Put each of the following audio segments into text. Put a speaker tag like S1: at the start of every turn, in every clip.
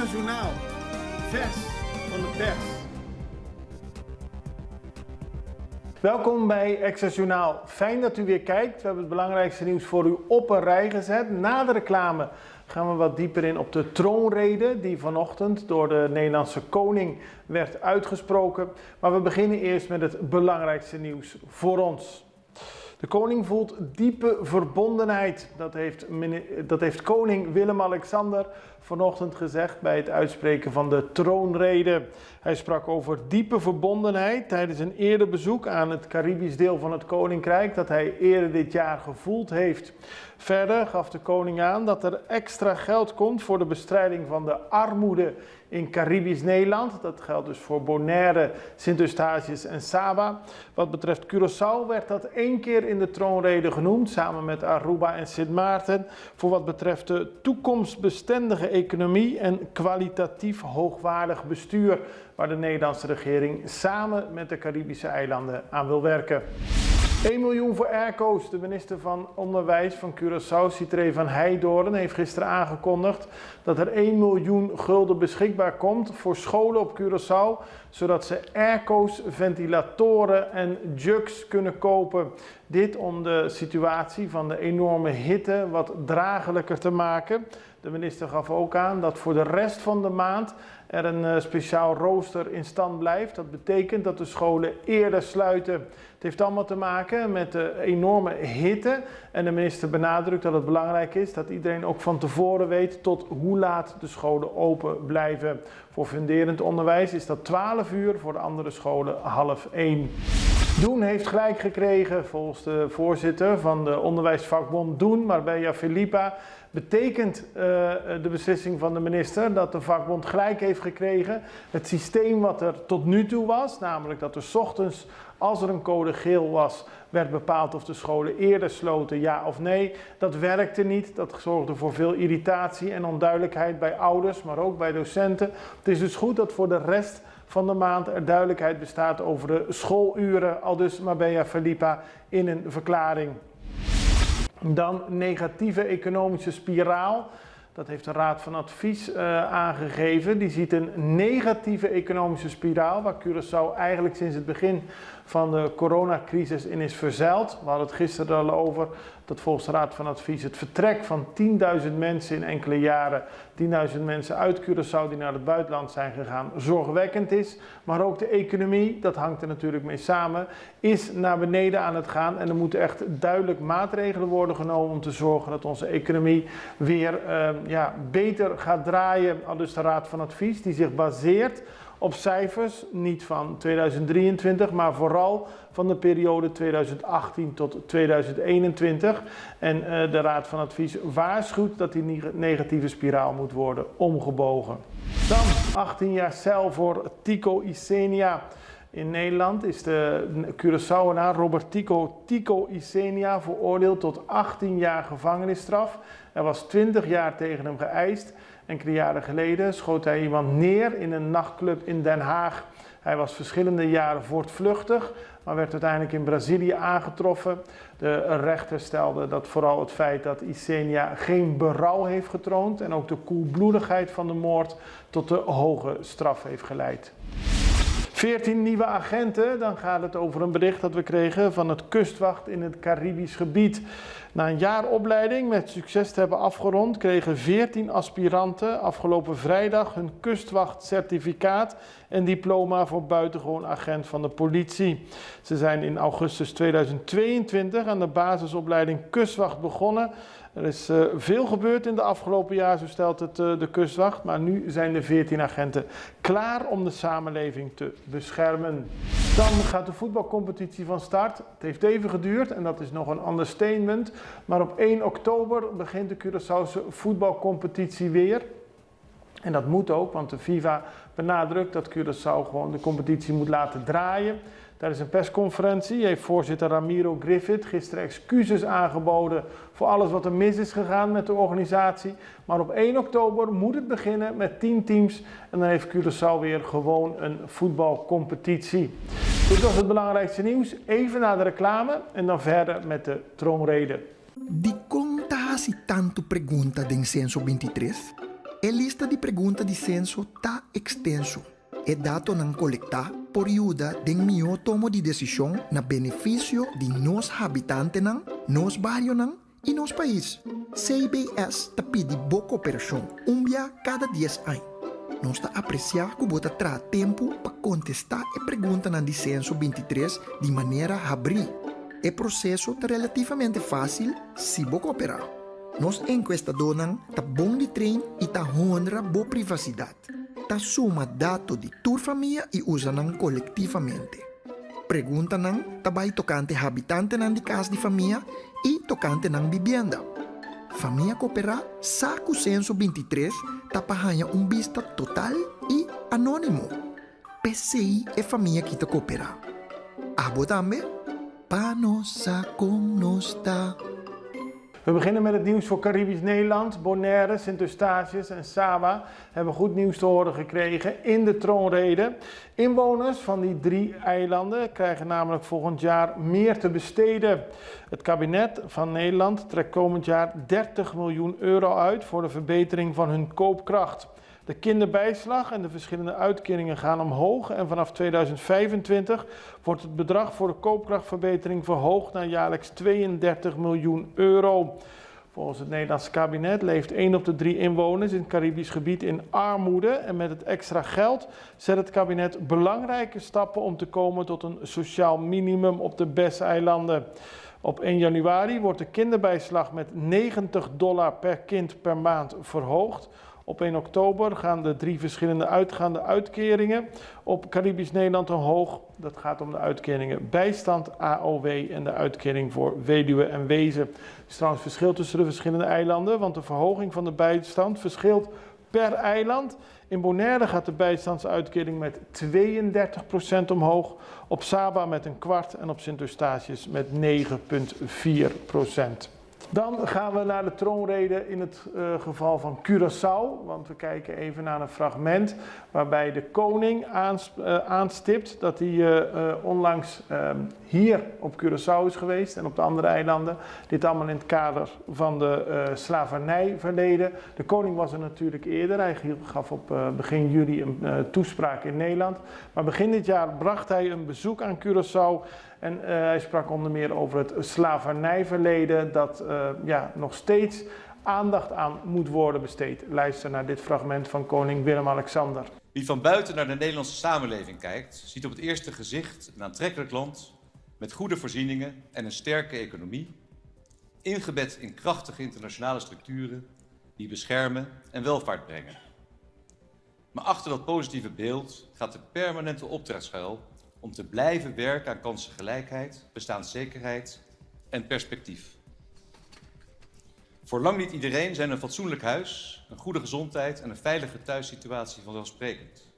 S1: Extra Journaal, vers van de pers. Welkom bij Extra Journaal. Fijn dat u weer kijkt. We hebben het belangrijkste nieuws voor u op een rij gezet. Na de reclame gaan we wat dieper in op de troonrede die vanochtend door de Nederlandse koning werd uitgesproken. Maar we beginnen eerst met het belangrijkste nieuws voor ons. De koning voelt diepe verbondenheid. Dat heeft koning Willem-Alexander vanochtend gezegd bij het uitspreken van de troonrede. Hij sprak over diepe verbondenheid tijdens een eerder bezoek aan het Caribisch deel van het koninkrijk dat hij eerder dit jaar gevoeld heeft. Verder gaf de koning aan dat er extra geld komt voor de bestrijding van de armoede in Caribisch Nederland. Dat geldt dus voor Bonaire, Sint-Eustatius en Saba. Wat betreft Curaçao werd dat 1 keer in de troonrede genoemd, samen met Aruba en Sint Maarten, voor wat betreft de toekomstbestendige economie en kwalitatief hoogwaardig bestuur, waar de Nederlandse regering samen met de Caribische eilanden aan wil werken. 1 miljoen voor airco's. De minister van Onderwijs van Curaçao, Citré van Heijdorn, heeft gisteren aangekondigd dat er 1 miljoen gulden beschikbaar komt voor scholen op Curaçao, zodat ze airco's, ventilatoren en jugs kunnen kopen. Dit om de situatie van de enorme hitte wat dragelijker te maken. De minister gaf ook aan dat voor de rest van de maand er een speciaal rooster in stand blijft. Dat betekent dat de scholen eerder sluiten. Het heeft allemaal te maken met de enorme hitte. En de minister benadrukt dat het belangrijk is dat iedereen ook van tevoren weet tot hoe laat de scholen open blijven. Voor funderend onderwijs is dat 12 uur, voor de andere scholen 12:30. Doen heeft gelijk gekregen. Volgens de voorzitter van de onderwijsvakbond Doen, Marbella Filippa, betekent de beslissing van de minister dat de vakbond gelijk heeft gekregen. Het systeem wat er tot nu toe was, namelijk dat er 's ochtends, als er een code geel was, werd bepaald of de scholen eerder sloten, ja of nee. Dat werkte niet. Dat zorgde voor veel irritatie en onduidelijkheid bij ouders, maar ook bij docenten. Het is dus goed dat voor de rest van de maand er duidelijkheid bestaat over de schooluren, aldus Marbella Filippa in een verklaring. Dan negatieve economische spiraal. Dat heeft de Raad van Advies aangegeven. Die ziet een negatieve economische spiraal, waar Curaçao eigenlijk sinds het begin van de coronacrisis in is verzeild. We hadden het gisteren al over dat volgens de Raad van Advies het vertrek van 10.000 mensen in enkele jaren, 10.000 mensen uit Curaçao die naar het buitenland zijn gegaan, zorgwekkend is. Maar ook de economie, dat hangt er natuurlijk mee samen, is naar beneden aan het gaan. En er moeten echt duidelijk maatregelen worden genomen om te zorgen dat onze economie weer beter gaat draaien. Al dus de Raad van Advies die zich baseert op cijfers, niet van 2023, maar vooral van de periode 2018 tot 2021. En de Raad van Advies waarschuwt dat die negatieve spiraal moet worden omgebogen. Dan 18 jaar cel voor Tico Isenia. In Nederland is de Curaçaoenaar Robert Tico Isenia veroordeeld tot 18 jaar gevangenisstraf. Er was 20 jaar tegen hem geëist. Enkele jaren geleden schoot hij iemand neer in een nachtclub in Den Haag. Hij was verschillende jaren voortvluchtig, maar werd uiteindelijk in Brazilië aangetroffen. De rechter stelde dat vooral het feit dat Isenia geen berouw heeft getoond en ook de koelbloedigheid van de moord tot de hoge straf heeft geleid. 14 nieuwe agenten, dan gaat het over een bericht dat we kregen van het kustwacht in het Caribisch gebied. Na een jaar opleiding met succes te hebben afgerond, kregen 14 aspiranten afgelopen vrijdag hun kustwachtcertificaat en diploma voor buitengewoon agent van de politie. Ze zijn in augustus 2022 aan de basisopleiding kustwacht begonnen. Er is veel gebeurd in de afgelopen jaar, zo stelt het de kustwacht, maar nu zijn de 14 agenten klaar om de samenleving te beschermen. Dan gaat de voetbalcompetitie van start. Het heeft even geduurd en dat is nog een understatement, maar op 1 oktober begint de Curaçaose voetbalcompetitie weer. En dat moet ook, want de FIFA benadrukt dat Curaçao gewoon de competitie moet laten draaien. Tijdens een persconferentie heeft voorzitter Ramiro Griffith gisteren excuses aangeboden voor alles wat er mis is gegaan met de organisatie. Maar op 1 oktober moet het beginnen met 10 teams en dan heeft Curaçao weer gewoon een voetbalcompetitie. Dit was het belangrijkste nieuws. Even na de reclame en dan verder met de troonrede.
S2: Die conta si tanto pregunta den censo 23? A lista de perguntas de censo está extenso. E dados não colectar por ajuda de meu tomo de decisão na benefício de nós habitantes, nos barrios e nos país. CBS está pedindo boa cooperação, dia cada 10 anos. Nós está apreciar que você terá tempo para contestar a pergunta na censo 23 de maneira abrir. O processo está relativamente fácil se você cooperar. Nos encuestadores está bom de trem e está honra boa privacidade. Está suma dados de tua família e usa coletivamente. Pergunta está vai tocante habitante de casa de família e tocante vivienda. Família cooperar, saco censo 23, está para vista total e anônimo. PCI é família que está cooperar. Abo também? Pa nossa com nos tá.
S1: We beginnen met het nieuws voor Caribisch Nederland. Bonaire, Sint-Eustatius en Saba hebben goed nieuws te horen gekregen in de troonrede. Inwoners van die 3 eilanden krijgen namelijk volgend jaar meer te besteden. Het kabinet van Nederland trekt komend jaar 30 miljoen euro uit voor de verbetering van hun koopkracht. De kinderbijslag en de verschillende uitkeringen gaan omhoog en vanaf 2025 wordt het bedrag voor de koopkrachtverbetering verhoogd naar jaarlijks 32 miljoen euro. Volgens het Nederlandse kabinet leeft 1 op de 3 inwoners in het Caribisch gebied in armoede en met het extra geld zet het kabinet belangrijke stappen om te komen tot een sociaal minimum op de BES-eilanden. Op 1 januari wordt de kinderbijslag met $90 per kind per maand verhoogd. Op 1 oktober gaan de 3 verschillende uitgaande uitkeringen op Caribisch Nederland omhoog. Dat gaat om de uitkeringen bijstand, AOW en de uitkering voor weduwe en wezen. Er is trouwens verschil tussen de verschillende eilanden, want de verhoging van de bijstand verschilt per eiland. In Bonaire gaat de bijstandsuitkering met 32% omhoog, op Saba met 1/4 en op Sint-Eustatius met 9,4%. Dan gaan we naar de troonrede in het geval van Curaçao, want we kijken even naar een fragment waarbij de koning aanstipt dat hij onlangs hier op Curaçao is geweest en op de andere eilanden. Dit allemaal in het kader van de slavernijverleden. De koning was er natuurlijk eerder, hij gaf op begin juli een toespraak in Nederland. Maar begin dit jaar bracht hij een bezoek aan Curaçao. En hij sprak onder meer over het slavernijverleden dat nog steeds aandacht aan moet worden besteed. Luister naar dit fragment van koning Willem-Alexander.
S3: Wie van buiten naar de Nederlandse samenleving kijkt, ziet op het eerste gezicht een aantrekkelijk land met goede voorzieningen en een sterke economie, ingebed in krachtige internationale structuren die beschermen en welvaart brengen. Maar achter dat positieve beeld gaat de permanente opdracht schuil om te blijven werken aan kansengelijkheid, bestaanszekerheid en perspectief. Voor lang niet iedereen zijn een fatsoenlijk huis, een goede gezondheid en een veilige thuissituatie vanzelfsprekend.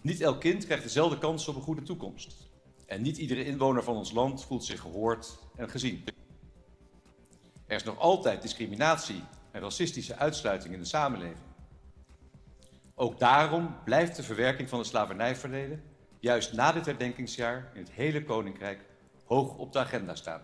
S3: Niet elk kind krijgt dezelfde kans op een goede toekomst. En niet iedere inwoner van ons land voelt zich gehoord en gezien. Er is nog altijd discriminatie en racistische uitsluiting in de samenleving. Ook daarom blijft de verwerking van het slavernijverleden juist na dit herdenkingsjaar in het hele Koninkrijk hoog op de agenda staan.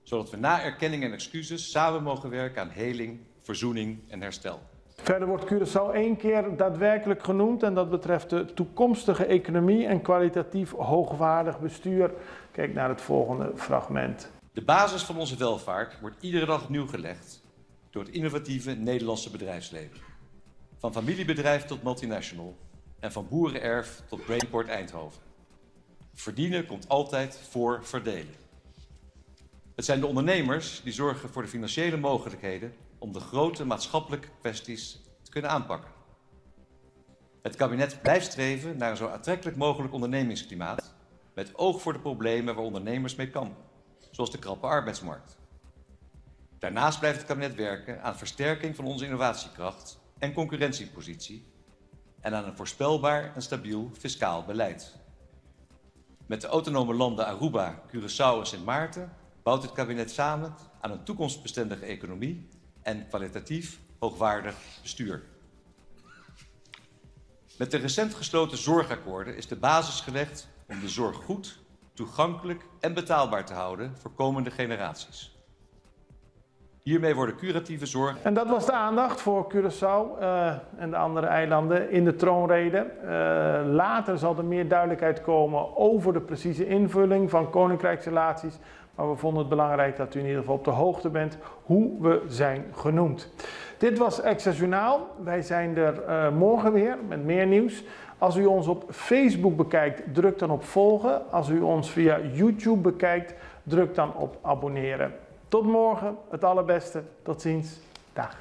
S3: Zodat we na erkenning en excuses samen mogen werken aan heling, verzoening en herstel.
S1: Verder wordt Curaçao 1 keer daadwerkelijk genoemd en dat betreft de toekomstige economie en kwalitatief hoogwaardig bestuur. Kijk naar het volgende fragment.
S3: De basis van onze welvaart wordt iedere dag opnieuw gelegd door het innovatieve Nederlandse bedrijfsleven. Van familiebedrijf tot multinational en van boerenerf tot Brainport Eindhoven. Verdienen komt altijd voor verdelen. Het zijn de ondernemers die zorgen voor de financiële mogelijkheden om de grote maatschappelijke kwesties te kunnen aanpakken. Het kabinet blijft streven naar een zo aantrekkelijk mogelijk ondernemingsklimaat met oog voor de problemen waar ondernemers mee kampen, zoals de krappe arbeidsmarkt. Daarnaast blijft het kabinet werken aan versterking van onze innovatiekracht en concurrentiepositie en aan een voorspelbaar en stabiel fiscaal beleid. Met de autonome landen Aruba, Curaçao en Sint Maarten bouwt het kabinet samen aan een toekomstbestendige economie en kwalitatief hoogwaardig bestuur. Met de recent gesloten zorgakkoorden is de basis gelegd om de zorg goed, toegankelijk en betaalbaar te houden voor komende generaties. Hiermee worden curatieve zorg.
S1: En dat was de aandacht voor Curaçao en de andere eilanden in de troonrede. Later zal er meer duidelijkheid komen over de precieze invulling van koninkrijksrelaties. Maar we vonden het belangrijk dat u in ieder geval op de hoogte bent hoe we zijn genoemd. Dit was Extra Journaal. Wij zijn er morgen weer met meer nieuws. Als u ons op Facebook bekijkt, druk dan op volgen. Als u ons via YouTube bekijkt, druk dan op abonneren. Tot morgen, het allerbeste. Tot ziens. Dag.